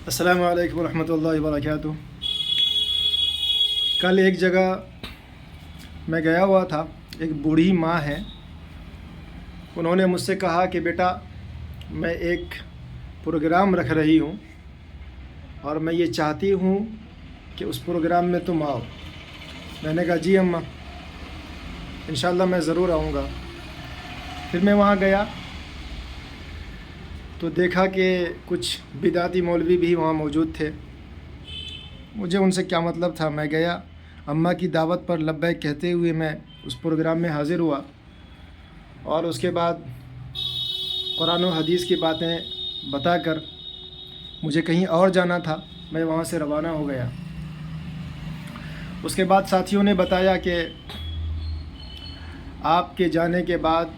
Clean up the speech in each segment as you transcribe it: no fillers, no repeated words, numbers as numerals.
السلام علیکم ورحمۃ اللہ وبرکاتہ۔ کل ایک جگہ میں گیا ہوا تھا، ایک بوڑھی ماں ہے، انہوں نے مجھ سے کہا کہ بیٹا میں ایک پروگرام رکھ رہی ہوں اور میں یہ چاہتی ہوں کہ اس پروگرام میں تم آؤ۔ میں نے کہا جی اماں، انشاءاللہ میں ضرور آؤں گا۔ پھر میں وہاں گیا تو دیکھا کہ کچھ بدعتی مولوی بھی وہاں موجود تھے۔ مجھے ان سے کیا مطلب تھا، میں گیا، اماں کی دعوت پر لبیک کہتے ہوئے میں اس پروگرام میں حاضر ہوا، اور اس کے بعد قرآن و حدیث کی باتیں بتا کر مجھے کہیں اور جانا تھا، میں وہاں سے روانہ ہو گیا۔ اس کے بعد ساتھیوں نے بتایا کہ آپ کے جانے کے بعد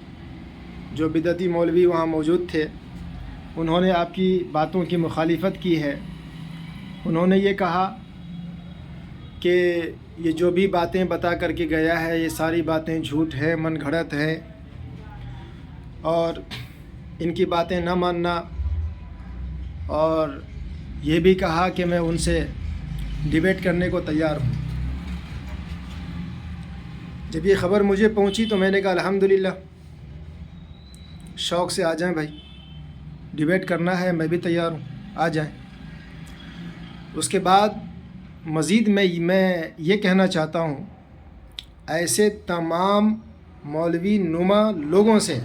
جو بدعتی مولوی وہاں موجود تھے انہوں نے آپ کی باتوں کی مخالفت کی ہے۔ انہوں نے یہ کہا کہ یہ جو بھی باتیں بتا کر کے گیا ہے یہ ساری باتیں جھوٹ ہیں، من گھڑت ہیں، اور ان کی باتیں نہ ماننا، اور یہ بھی کہا کہ میں ان سے ڈیبیٹ کرنے کو تیار ہوں۔ جب یہ خبر مجھے پہنچی تو میں نے کہا الحمدللہ، شوق سے آ جائیں بھائی، ڈیبیٹ کرنا ہے، میں بھی تیار ہوں، آ جائیں۔ اس کے بعد مزید میں یہ کہنا چاہتا ہوں، ایسے تمام مولوی نما لوگوں سے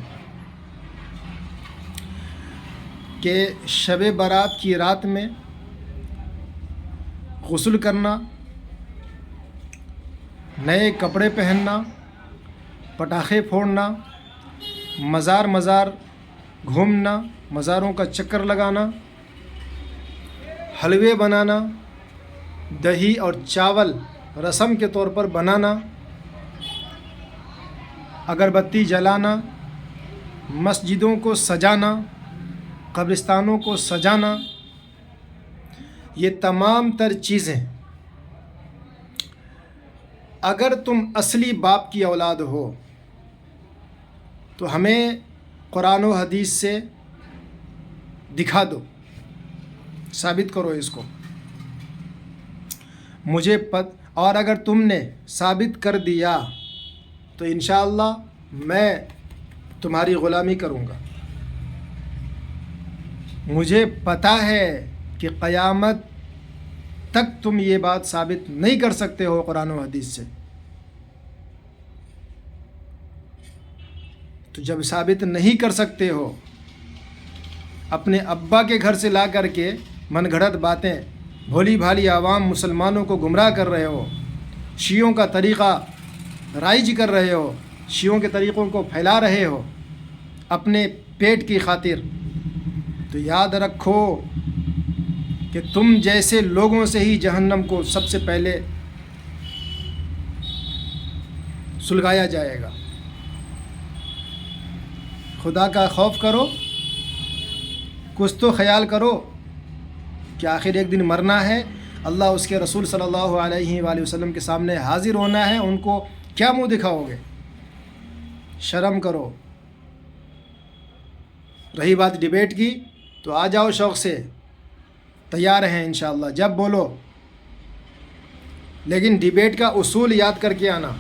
کہ شب برات کی رات میں غسل کرنا، نئے کپڑے پہننا، پٹاخے پھوڑنا، مزار گھومنا، مزاروں کا چکر لگانا، حلوے بنانا، دہی اور چاول رسم کے طور پر بنانا، اگربتی جلانا، مسجدوں کو سجانا، قبرستانوں کو سجانا، یہ تمام تر چیزیں اگر تم اصلی باپ کی اولاد ہو تو ہمیں قرآن و حدیث سے دکھا دو، ثابت کرو اس کو مجھے اور اگر تم نے ثابت کر دیا تو انشاءاللہ میں تمہاری غلامی کروں گا۔ مجھے پتہ ہے کہ قیامت تک تم یہ بات ثابت نہیں کر سکتے ہو قرآن و حدیث سے، تو جب ثابت نہیں کر سکتے ہو، اپنے ابا کے گھر سے لا کر کے من گھڑت باتیں بھولی بھالی عوام مسلمانوں کو گمراہ کر رہے ہو، شیعوں کا طریقہ رائج کر رہے ہو، شیعوں کے طریقوں کو پھیلا رہے ہو اپنے پیٹ کی خاطر، تو یاد رکھو کہ تم جیسے لوگوں سے ہی جہنم کو سب سے پہلے سلگایا جائے گا۔ خدا کا خوف کرو، کچھ تو خیال کرو کہ آخر ایک دن مرنا ہے، اللہ اس کے رسول صلی اللہ علیہ وآلہ وسلم کے سامنے حاضر ہونا ہے، ان کو کیا منہ دکھاؤ گے؟ شرم کرو۔ رہی بات ڈیبیٹ کی تو آ جاؤ، شوق سے تیار ہیں انشاءاللہ، جب بولو، لیکن ڈیبیٹ کا اصول یاد کر کے آنا۔